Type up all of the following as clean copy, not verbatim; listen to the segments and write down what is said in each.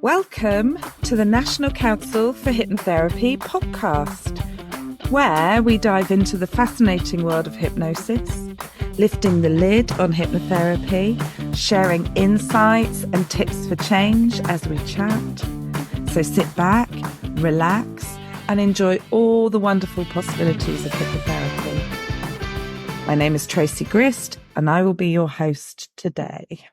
Welcome to the National Council for Hypnotherapy podcast, where we dive into the fascinating world of hypnosis, lifting the lid on hypnotherapy, sharing insights and tips for change as we chat. So sit back, relax, and enjoy all the wonderful possibilities of hypnotherapy. My name is Tracy Grist, and I will be your host today.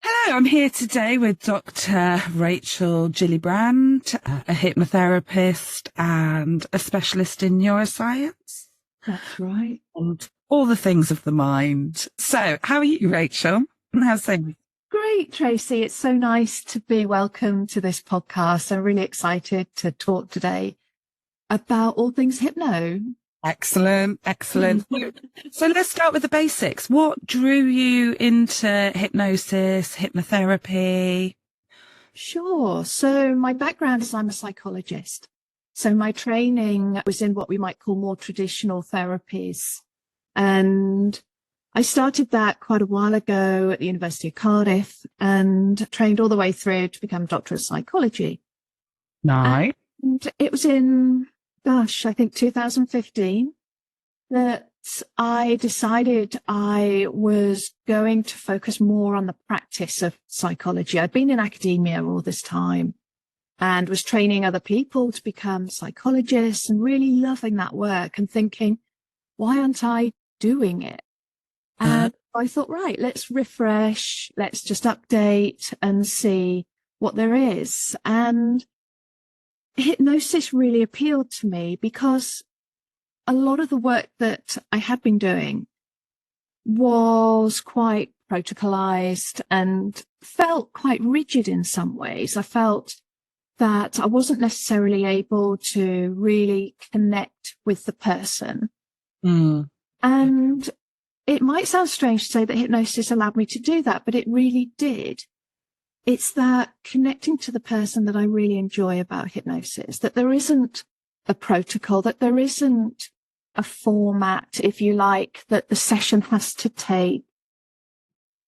Hello, I'm here today with Dr. Rachel Gillibrand, a hypnotherapist and a specialist in neuroscience. That's right. And all the things of the mind. So, how are you, Rachel? How's things? Great, Tracy. It's so nice to be welcome to this podcast. I'm really excited to talk today about all things hypno. Excellent. So let's start with the basics. What drew you into hypnosis, hypnotherapy? Sure. So my background is I'm a psychologist. So my training was in what we might call more traditional therapies. And I started that quite a while ago at the University of Cardiff and trained all the way through to become a doctor of psychology. Nice. And it was in, I think 2015 that I decided I was going to focus more on the practice of psychology. I'd been in academia all this time and was training other people to become psychologists and really loving that work and thinking, why aren't I doing it? And I thought, right, let's refresh, let's just update and see what there is. And hypnosis really appealed to me because a lot of the work that I had been doing was quite protocolized and felt quite rigid in some ways. I felt that I wasn't necessarily able to really connect with the person. And it might sound strange to say that hypnosis allowed me to do that, but it really did. It's that connecting to the person that I really enjoy about hypnosis, that there isn't a protocol, that there isn't a format, if you like, that the session has to take,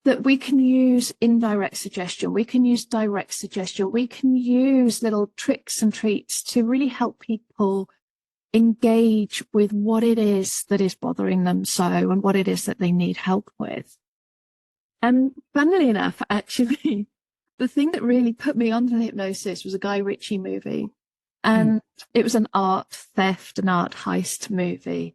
that we can use indirect suggestion, we can use direct suggestion, we can use little tricks and treats to really help people engage with what it is that is bothering them so and what it is that they need help with. And funnily enough, actually, the thing that really put me onto hypnosis was a Guy Ritchie movie. And it was an art theft, an art heist movie.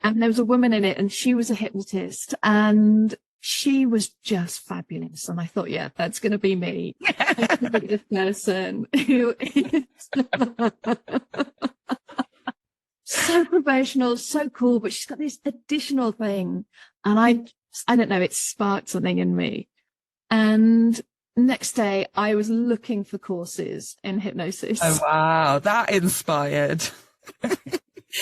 And there was a woman in it and she was a hypnotist and she was just fabulous. And I thought, yeah, that's going to be me. This person who is so professional, so cool, but she's got this additional thing. And I don't know, it sparked something in me. And next day, I was looking for courses in hypnosis. Oh, wow. That inspired.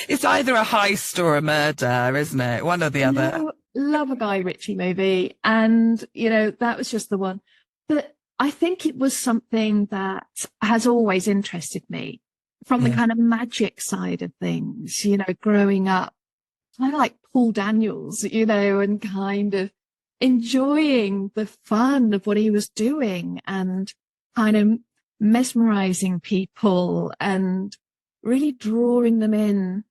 It's either a heist or a murder, isn't it? One or the other. Love a Guy Ritchie movie. And, that was just the one. But I think it was something that has always interested me from the kind of magic side of things, growing up. I like Paul Daniels, and kind of enjoying the fun of what he was doing and kind of mesmerizing people and really drawing them in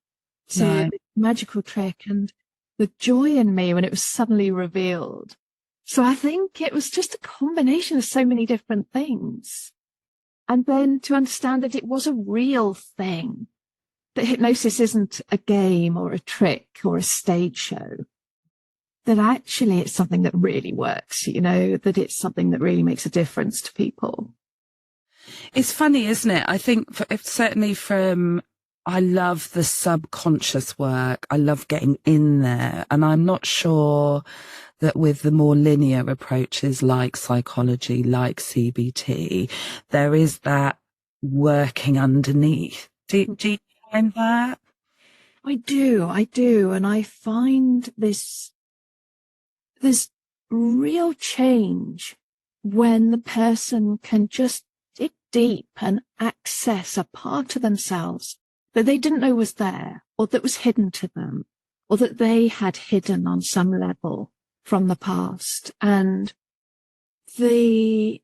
to the magical trick and the joy in me when it was suddenly revealed. So I think it was just a combination of so many different things. And then to understand that it was a real thing, that hypnosis isn't a game or a trick or a stage show, that actually it's something that really works, that it's something that really makes a difference to people. It's funny, isn't it? I think certainly I love the subconscious work. I love getting in there. And I'm not sure that with the more linear approaches like psychology, like CBT, there is that working underneath. Do you find that? I do. And I find there's real change when the person can just dig deep and access a part of themselves that they didn't know was there, or that was hidden to them, or that they had hidden on some level from the past. And the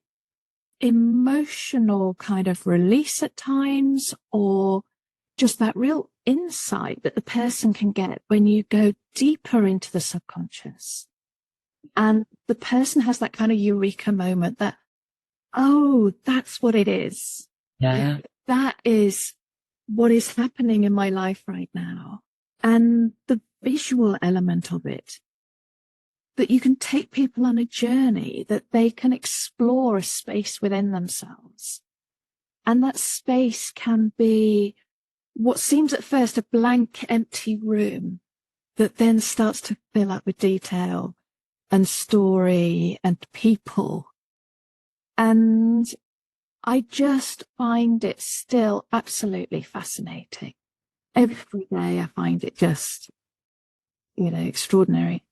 emotional kind of release at times, or just that real insight that the person can get when you go deeper into the subconscious. And the person has that kind of eureka moment that, oh, that's what it is. Yeah. That is what is happening in my life right now. And the visual element of it, that you can take people on a journey, that they can explore a space within themselves. And that space can be what seems at first a blank, empty room that then starts to fill up with detail and story and people. And I just find it still absolutely fascinating. Every day I find it just, extraordinary.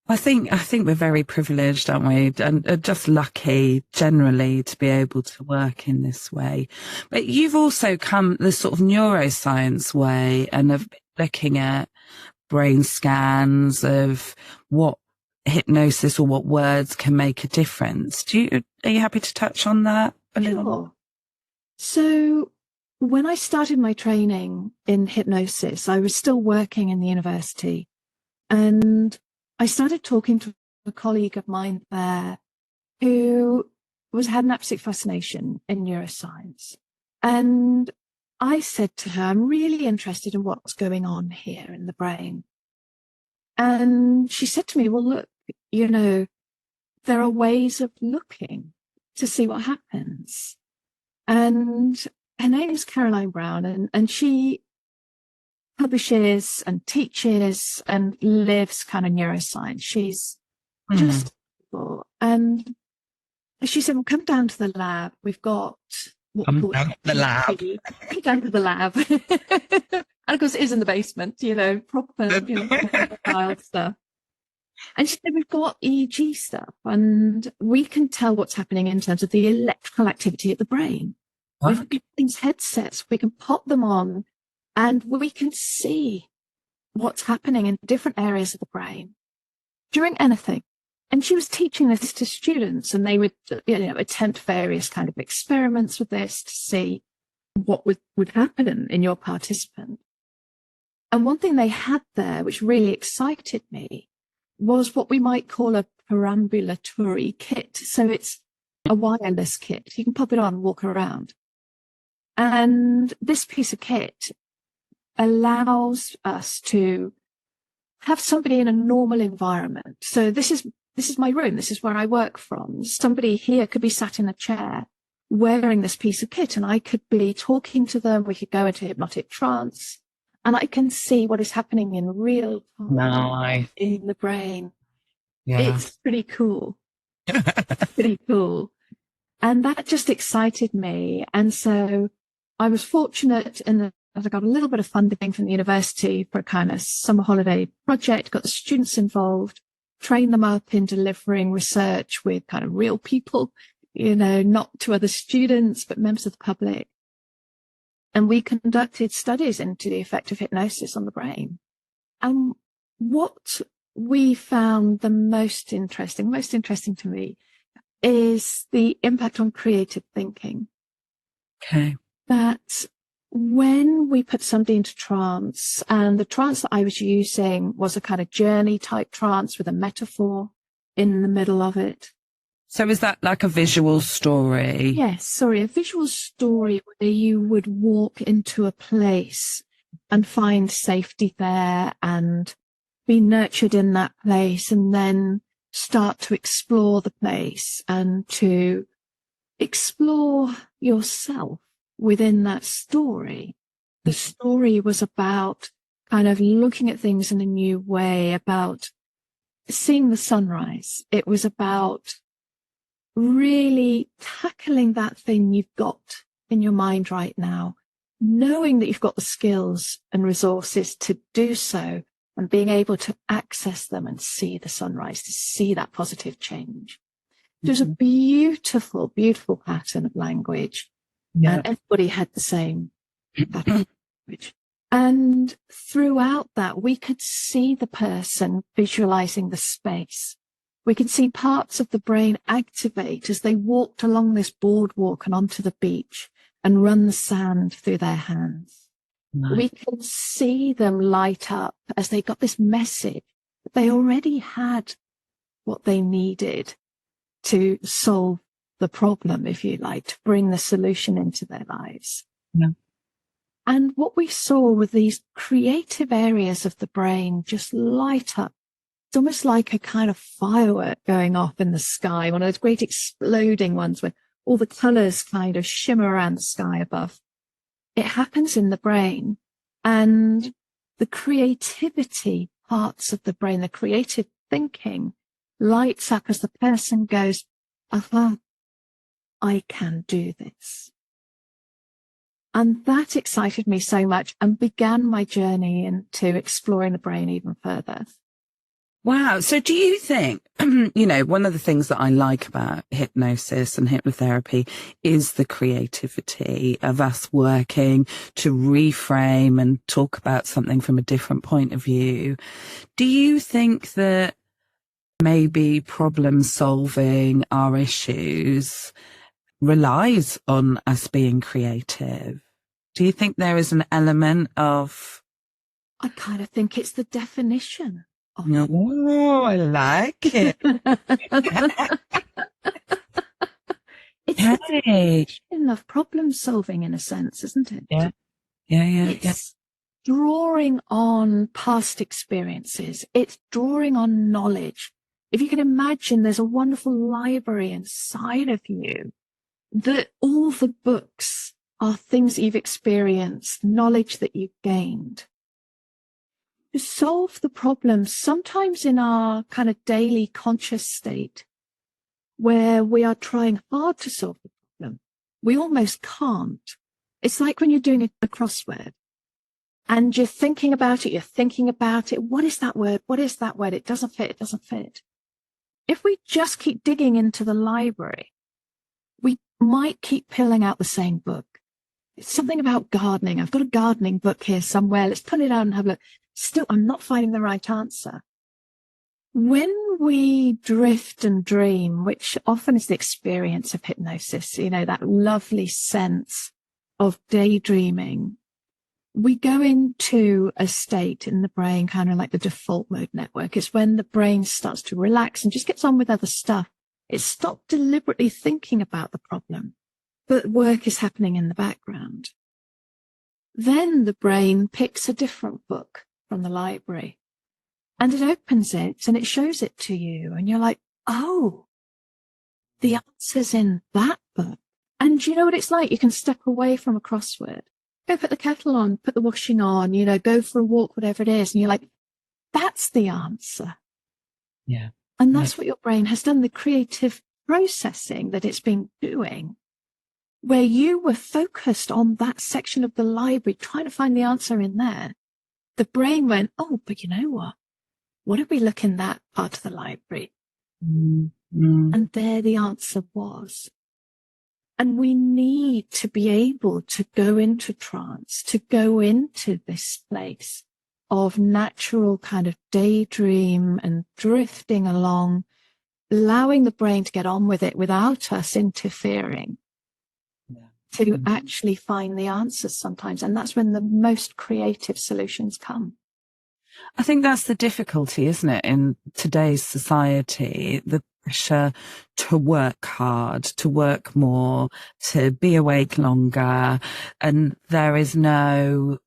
I think we're very privileged, aren't we? And just lucky generally to be able to work in this way. But you've also come the sort of neuroscience way and of looking at brain scans of what hypnosis or what words can make a difference. Are you happy to touch on that a little? Sure. So when I started my training in hypnosis, I was still working in the university, and I started talking to a colleague of mine there who had an absolute fascination in neuroscience. And I said to her, I'm really interested in what's going on here in the brain. And she said to me, well, look, there are ways of looking to see what happens. And her name is Caroline Brown, and she publishes and teaches and lives kind of neuroscience. She's just cool. And she said, well, come down to the lab. We've got Come down to the lab. Come down to the lab. And of course it is in the basement, proper, child stuff. And she said, we've got EEG stuff, and we can tell what's happening in terms of the electrical activity of the brain. What? We've got these headsets, we can pop them on, and we can see what's happening in different areas of the brain during anything. And she was teaching this to students, and they would, attempt various kind of experiments with this to see what would happen in your participant. And one thing they had there, which really excited me, was what we might call a perambulatory kit. So it's a wireless kit. You can pop it on and walk around. And this piece of kit allows us to have somebody in a normal environment. So this is my room. This is where I work from. Somebody here could be sat in a chair wearing this piece of kit, and I could be talking to them. We could go into hypnotic trance, and I can see what is happening in real time in the brain. Yeah. It's pretty cool. Pretty cool. And that just excited me. And so I was fortunate in that I got a little bit of funding from the university for a kind of summer holiday project, got the students involved, trained them up in delivering research with kind of real people, not to other students, but members of the public. And we conducted studies into the effect of hypnosis on the brain. And what we found the most interesting to me, is the impact on creative thinking. Okay. That when we put somebody into trance, and the trance that I was using was a kind of journey type trance with a metaphor in the middle of it. So is that like a visual story? Yes, a visual story where you would walk into a place and find safety there and be nurtured in that place, and then start to explore the place and to explore yourself within that story. The story was about kind of looking at things in a new way, about seeing the sunrise. It was about really tackling that thing you've got in your mind right now, knowing that you've got the skills and resources to do so, and being able to access them and see the sunrise, to see that positive change. There's a beautiful, beautiful pattern of language. Yeah. And everybody had the same pattern of language. And throughout that, we could see the person visualizing the space we could see parts of the brain activate as they walked along this boardwalk and onto the beach and run the sand through their hands. Nice. We could see them light up as they got this message that they already had what they needed to solve the problem, if you like, to bring the solution into their lives. Yeah. And what we saw were these creative areas of the brain just light up. It's almost like a kind of firework going off in the sky, one of those great exploding ones where all the colors kind of shimmer around the sky above. It happens in the brain, and the creativity parts of the brain, the creative thinking, lights up as the person goes, aha, I can do this. And that excited me so much and began my journey into exploring the brain even further. Wow. So do you think, one of the things that I like about hypnosis and hypnotherapy is the creativity of us working to reframe and talk about something from a different point of view. Do you think that maybe problem solving our issues relies on us being creative? Do you think there is an element of... I kind of think it's the definition. Oh, I like it. It's the definition of problem solving in a sense, isn't it? Yeah. It's drawing on past experiences. It's drawing on knowledge. If you can imagine, there's a wonderful library inside of you that all the books are things that you've experienced, knowledge that you've gained. To solve the problem, sometimes in our kind of daily conscious state, where we are trying hard to solve the problem, we almost can't. It's like when you're doing a crossword and you're thinking about it. What is that word? What is that word? It doesn't fit. It doesn't fit. If we just keep digging into the library, we might keep pulling out the same book. It's something about gardening. I've got a gardening book here somewhere. Let's pull it out and have a look. Still, I'm not finding the right answer. When we drift and dream, which often is the experience of hypnosis, that lovely sense of daydreaming, we go into a state in the brain, kind of like the default mode network. It's when the brain starts to relax and just gets on with other stuff. It's stopped deliberately thinking about the problem, but work is happening in the background. Then the brain picks a different book from the library and it opens it and it shows it to you. And you're like, oh, the answer's in that book. And you know what it's like? You can step away from a crossword, go put the kettle on, put the washing on, go for a walk, whatever it is. And you're like, that's the answer. Yeah. And that's what your brain has done, the creative processing that it's been doing, where you were focused on that section of the library, trying to find the answer in there. The brain went, oh, but you know what? What if we look in that part of the library? Mm-hmm. And there the answer was. And we need to be able to go into trance, to go into this place of natural kind of daydream and drifting along, allowing the brain to get on with it without us interfering. To actually find the answers sometimes. And that's when the most creative solutions come. I think that's the difficulty, isn't it, in today's society, the pressure to work hard, to work more, to be awake longer. And there's no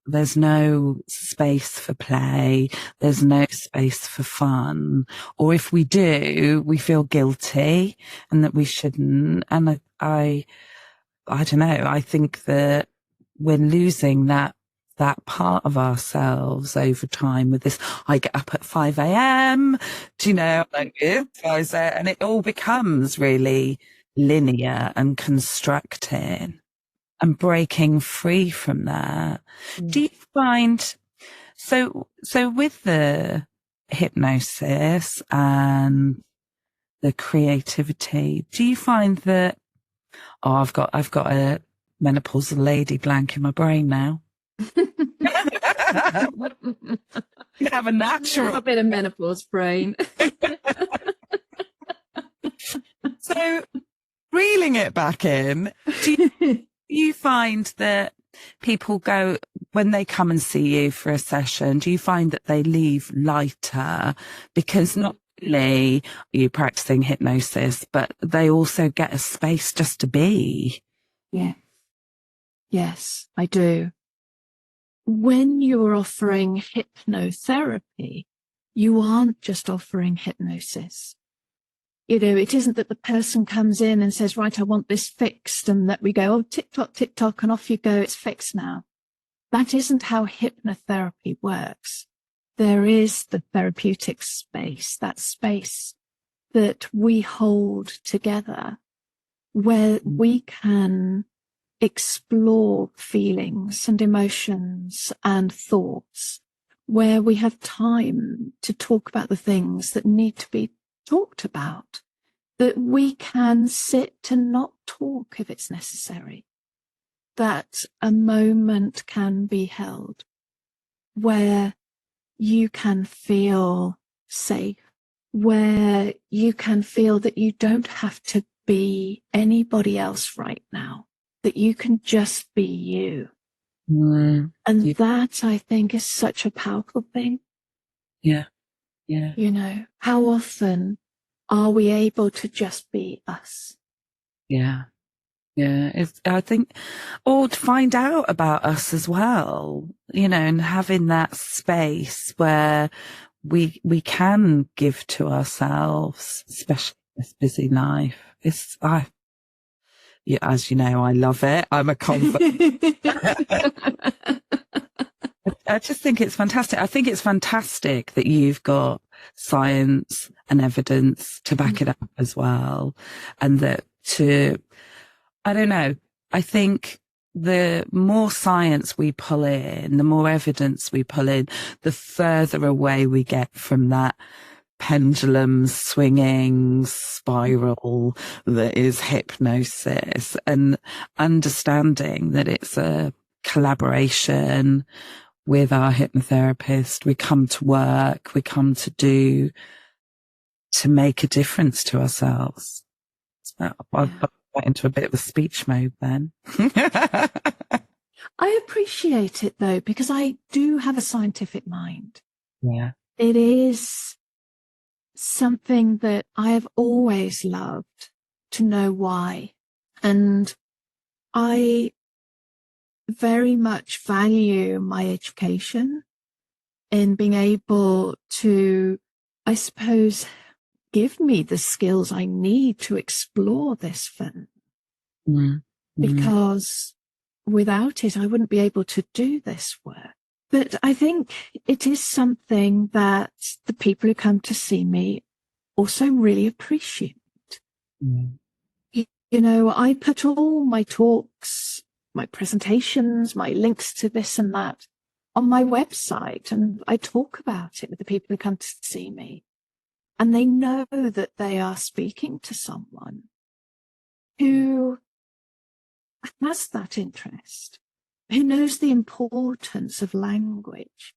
space for play. There's no space for fun. Or if we do, we feel guilty and that we shouldn't. And I don't know. I think that we're losing that part of ourselves over time with this. I get up at 5 a.m. And it all becomes really linear and constructed, and breaking free from that. Do you find, so with the hypnosis and the creativity, do you find that, I've got a menopausal lady blank in my brain now. You have a natural. A bit of menopause brain. So reeling it back in, do you find that people go, when they come and see you for a session, do you find that they leave lighter? Because not only are you practicing hypnosis, but they also get a space just to be. Yeah. Yes, I do. When you're offering hypnotherapy, you aren't just offering hypnosis. You know, it isn't that the person comes in and says, right, I want this fixed, and that we go, oh, tick tock, and off you go, it's fixed now. That isn't how hypnotherapy works. There is the therapeutic space, that space that we hold together, where we can explore feelings and emotions and thoughts, where we have time to talk about the things that need to be talked about, that we can sit and not talk if it's necessary, that a moment can be held where you can feel safe, where you can feel that you don't have to be anybody else right now, that you can just be you. And that, I think, is such a powerful thing. Yeah. Yeah. You know, how often are we able to just be us? Yeah. Yeah. I think, or to find out about us as well, you know, and having that space where we can give to ourselves, especially in this busy life. Yeah, as you know, I love it. I'm a convert. I just think it's fantastic. I think it's fantastic that you've got science and evidence to back it up as well. And that I don't know, I think the more science we pull in, the more evidence we pull in, the further away we get from that pendulum swinging spiral that is hypnosis, and understanding that it's a collaboration with our hypnotherapist. We come to work, we come to make a difference to ourselves. I've got into a bit of a speech mode then. I appreciate it though, because I do have a scientific mind. Yeah. It is something that I have always loved to know why. And I very much value my education in being able to, I suppose, give me the skills I need to explore this further. Because without it, I wouldn't be able to do this work. But I think it is something that the people who come to see me also really appreciate. You know, I put all my talks, my presentations, my links to this and that on my website, and I talk about it with the people who come to see me. And they know that they are speaking to someone who has that interest, who knows the importance of language,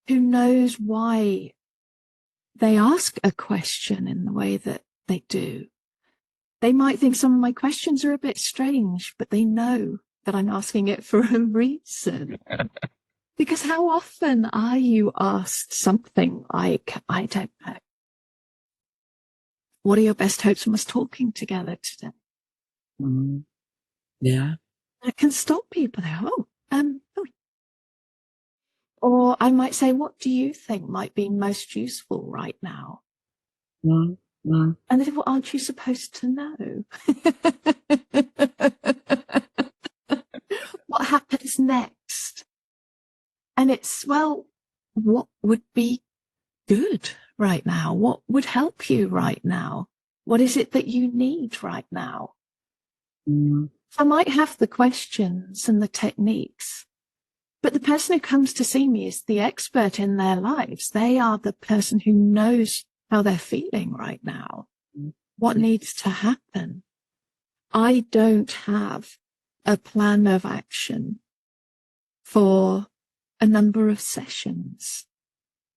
who knows why they ask a question in the way that they do. They might think some of my questions are a bit strange, but they know that I'm asking it for a reason. Because how often are you asked something like, I don't know, what are your best hopes from us talking together today? Yeah. It can stop people there. Or I might say, what do you think might be most useful right now? And they say, well, aren't you supposed to know? What happens next? And it's, well, what would be good right now? What would help you right now? What is it that you need right now? I might have the questions and the techniques, but the person who comes to see me is the expert in their lives. They are the person who knows how they're feeling right now, what needs to happen. I don't have a plan of action for a number of sessions.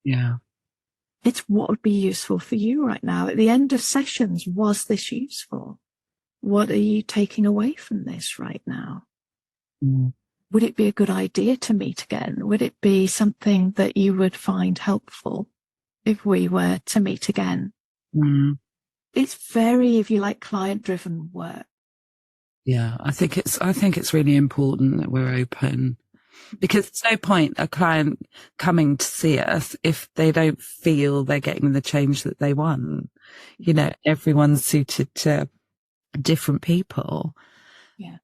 Yeah. It's what would be useful for you right now. At the end of sessions, was this useful? What are you taking away from this right now? Mm. Would it be a good idea to meet again? Would it be something that you would find helpful if we were to meet again? Mm. It's very, if you like, client-driven work. Yeah, I think it's really important that we're open, because there's no point a client coming to see us if they don't feel they're getting the change that they want. You know, everyone's suited to different people. Yeah.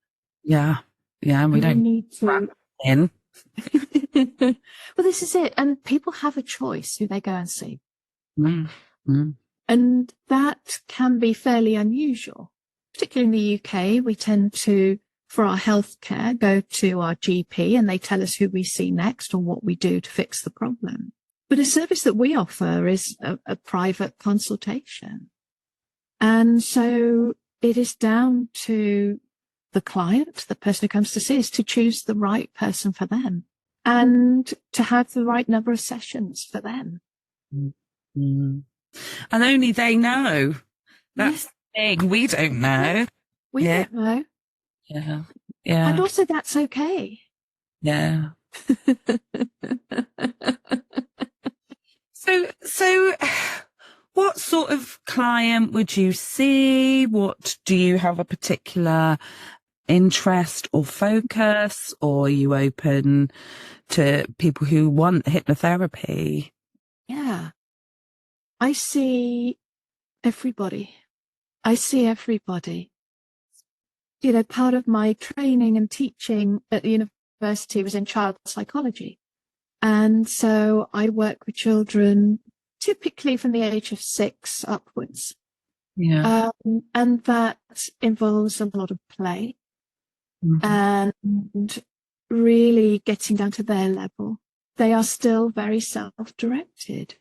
Yeah. Yeah. And we don't need to. In. Well, this is it. And people have a choice who they go and see. Mm. Mm. And that can be fairly unusual. Particularly in the UK, we tend to, for our healthcare, go to our GP and they tell us who we see next or what we do to fix the problem. But a service that we offer is a private consultation. And so it is down to the client, the person who comes to see us, to choose the right person for them and to have the right number of sessions for them. Mm. And only they know. That's the thing. We don't know. We don't know. Yeah. Yeah. And also that's okay. Yeah. So what sort of client would you see? What do you have a particular interest or focus, or are you open to people who want hypnotherapy? Yeah. I see everybody. You know, part of my training and teaching at the university was in child psychology. And so I work with children typically from the age of 6 upwards. Yeah. And that involves a lot of play and really getting down to their level. They are still very self-directed.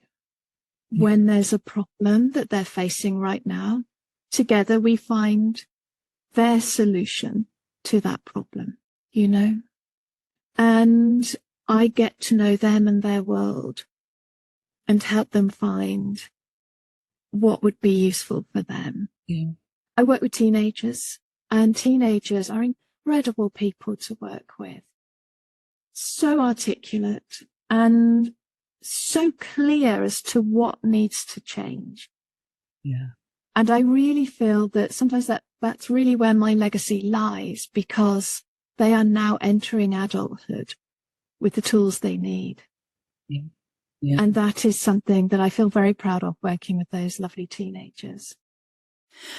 When there's a problem that they're facing right now, together we find their solution to that problem, you know, and I get to know them and their world and help them find what would be useful for them. Yeah. I work with teenagers, and teenagers are incredible people to work with. So articulate and so clear as to what needs to change. Yeah. And I really feel that sometimes that's really where my legacy lies, because they are now entering adulthood with the tools they need. Yeah. Yeah. And that is something that I feel very proud of, working with those lovely teenagers.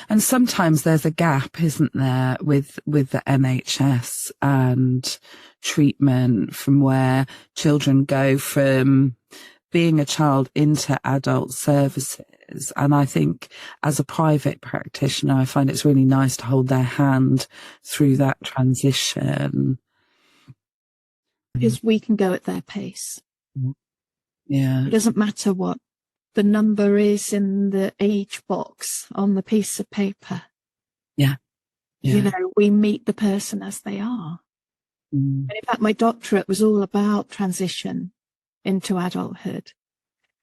And sometimes there's a gap, isn't there, with the NHS and treatment, from where children go from being a child into adult services. And I think as a private practitioner, I find it's really nice to hold their hand through that transition. Because we can go at their pace. Yeah. It doesn't matter what the number is in the age box on the piece of paper. Yeah. Yeah. You know, we meet the person as they are. Mm. And in fact, my doctorate was all about transition into adulthood.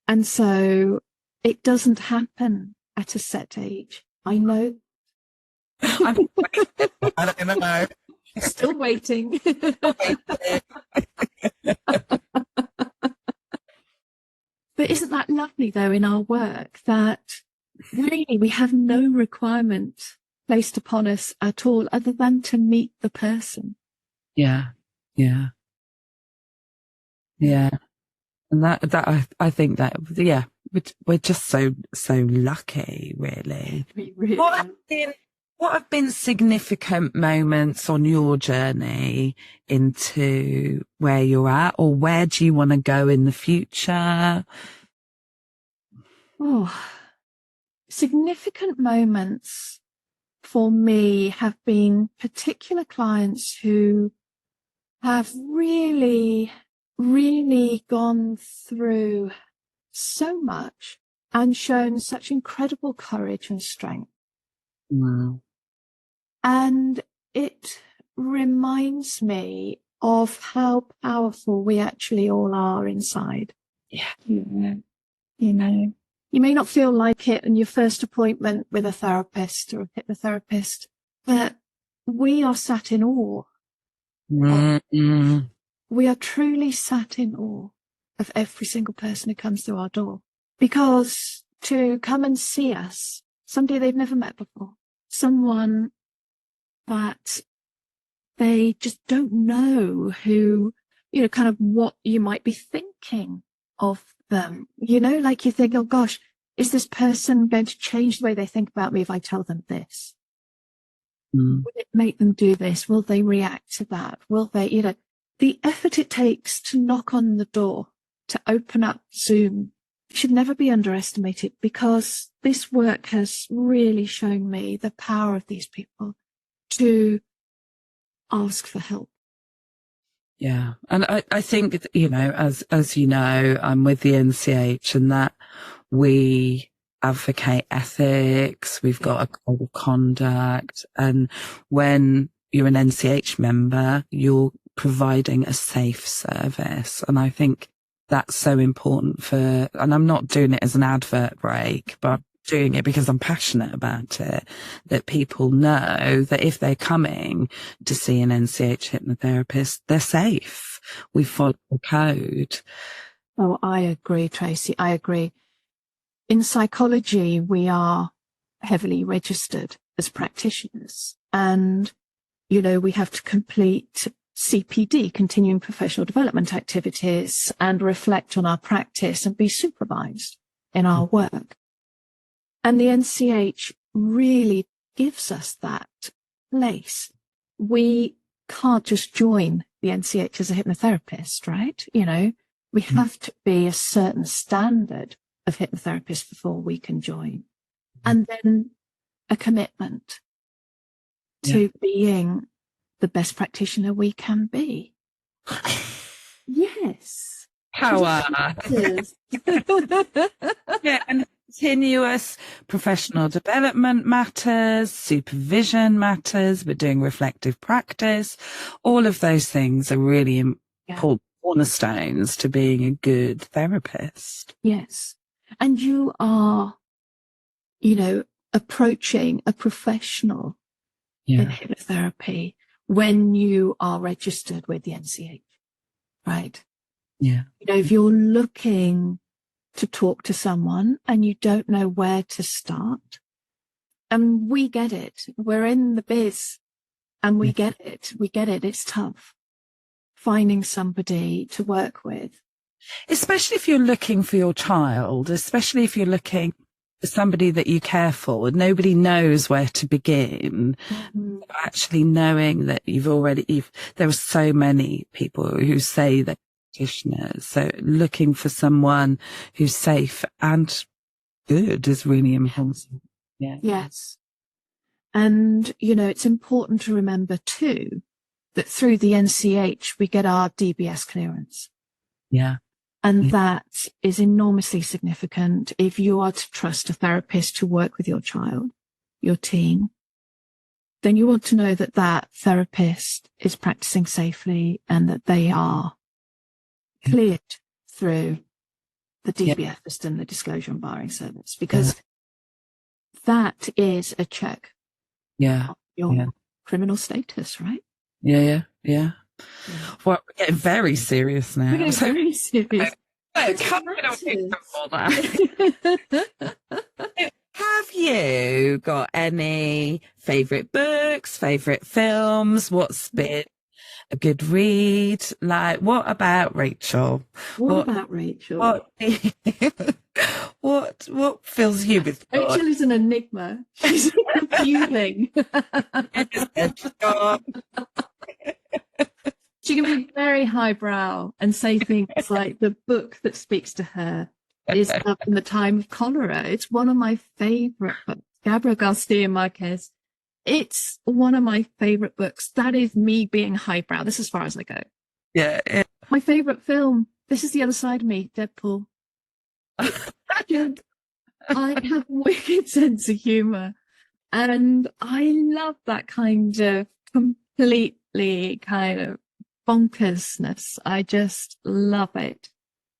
And so it doesn't happen at a set age. I know. I don't know. Still waiting. But isn't that lovely, though, in our work, that really we have no requirement placed upon us at all other than to meet the person? Yeah. Yeah. Yeah. And I think that, yeah, we're just so lucky, really. We really What have been significant moments on your journey into where you're at, or where do you want to go in the future? Oh, significant moments for me have been particular clients who have really, really gone through so much and shown such incredible courage and strength. Wow. And it reminds me of how powerful we actually all are inside. Yeah. Yeah. You know, you may not feel like it in your first appointment with a therapist or a hypnotherapist, but we are sat in awe. Mm-hmm. We are truly sat in awe of every single person who comes through our door, because to come and see us, somebody they've never met before, someone that they just don't know, who, you know, kind of what you might be thinking of them, you know, like you think, oh gosh, is this person going to change the way they think about me if I tell them this? Will it make them do this? Will they react to that? Will they, you know, the effort it takes to knock on the door, to open up Zoom, should never be underestimated, because this work has really shown me the power of these people to ask for help. Yeah. And I think, you know, as you know, I'm with the NCH, and that we advocate ethics. We've got a code of conduct. And when you're an NCH member, you're providing a safe service. And I think that's so important and I'm not doing it as an advert break, but I'm doing it because I'm passionate about it, that people know that if they're coming to see an NCH hypnotherapist, they're safe. We follow the code. Oh, I agree, Tracy. I agree. In psychology, we are heavily registered as practitioners, and, you know, we have to complete CPD, continuing professional development activities, and reflect on our practice and be supervised in our work. And the NCH really gives us that place. We can't just join the NCH as a hypnotherapist, right? You know, we have to be a certain standard of hypnotherapists before we can join. And then a commitment to being the best practitioner we can be. Yes. Power. Yeah, and continuous professional development matters, supervision matters, we're doing reflective practice. All of those things are really important cornerstones to being a good therapist. Yes. And you are, you know, approaching a professional in hypnotherapy when you are registered with the NCH, right? Yeah. You know, if you're looking to talk to someone and you don't know where to start, and we get it. We're in the biz and we get it. We get it. It's tough finding somebody to work with. Especially if you're looking for your child, especially if you're looking for somebody that you care for, nobody knows where to begin. Mm-hmm. Actually knowing that there are so many people who say they're practitioners. So looking for someone who's safe and good is really important. Yeah. Yes. And, you know, it's important to remember too, that through the NCH, we get our DBS clearance. Yeah. And that is enormously significant if you are to trust a therapist to work with your child, your teen. Then you want to know that that therapist is practicing safely and that they are cleared through the DBS system, the disclosure and barring service, because that is a check on your criminal status, right? Yeah. Well, we're getting very serious now. We're getting very serious. Have you got any favourite books, favourite films? What's been a good read? Like, what about Rachel? What about Rachel? What fills you with joy? Rachel is an enigma. She's confusing. She can be very highbrow and say things like the book that speaks to her is Up in the Time of Cholera. It's one of my favorite books. Gabriel Garcia Marquez. It's one of my favorite books. That is me being highbrow. This is as far as I go. Yeah. My favorite film. This is the other side of me, Deadpool. I have a wicked sense of humor. And I love that kind of completely kind of bonkersness. I just love it.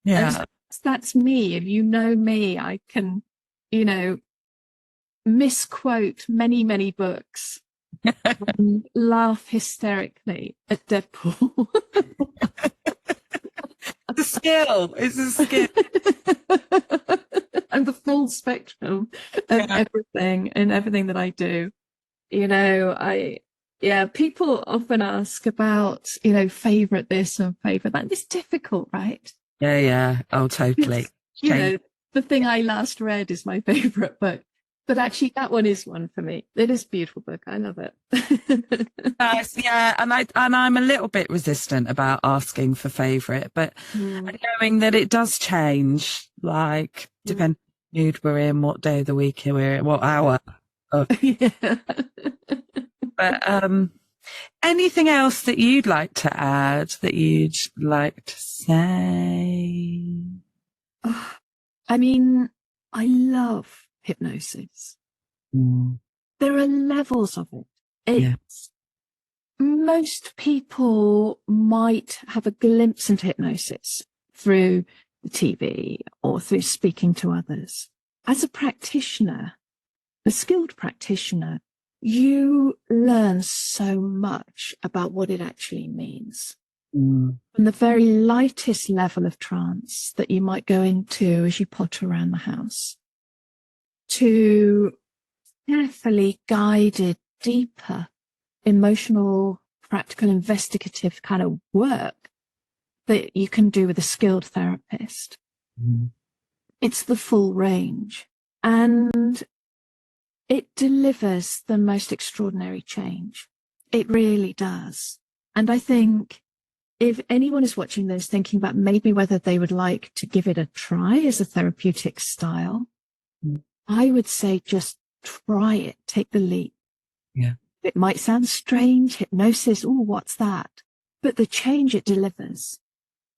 Yeah. that's me. If you know me, I can, misquote many, many books and laugh hysterically at Deadpool. The skill. It's a skill. And the full spectrum of everything and everything that I do. People often ask about, favorite this and favorite that. It's difficult, right? Yeah. Oh, totally. The thing I last read is my favorite book. But actually, that one is one for me. It is a beautiful book. I love it. Nice, yeah, and I'm a little bit resistant about asking for favourite, but knowing that it does change, like depending on the mood we're in, what day of the week we're in, what hour. But anything else that you'd like to add, that you'd like to say? I mean, I love hypnosis. There are levels of it. Most people might have a glimpse into hypnosis through the TV or through speaking to others. As a practitioner, a skilled practitioner, you learn so much about what it actually means. From the very lightest level of trance that you might go into as you potter around the house, to carefully guided, deeper, emotional, practical, investigative kind of work that you can do with a skilled therapist. It's the full range, and it delivers the most extraordinary change. It really does. And I think if anyone is watching this thinking about maybe whether they would like to give it a try as a therapeutic style, I would say just try it. Take the leap. Yeah. It might sound strange. Hypnosis. Oh, what's that? But the change it delivers.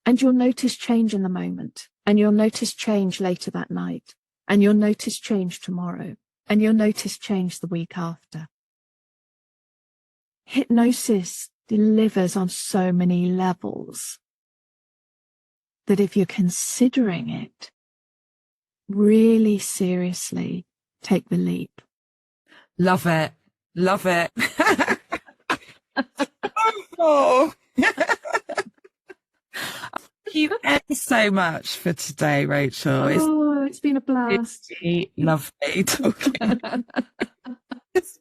And you'll notice change in the moment. And you'll notice change later that night. And you'll notice change tomorrow. And you'll notice change the week after. Hypnosis delivers on so many levels that if you're considering it, really seriously, take the leap. Love it. Love it. Oh. Thank you ever so much for today, Rachel. It's been a blast. It's lovely talking.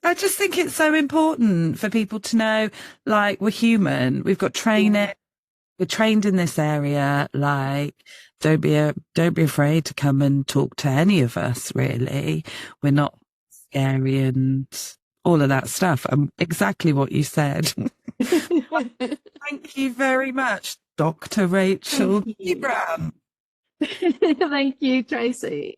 I just think it's so important for people to know, like, we're human. We've got training. We're trained in this area. Like, don't be afraid to come and talk to any of us, really. We're not scary and all of that stuff. Exactly what you said. Thank you very much, Dr. Rachel Gillibrand. Thank you, Tracy.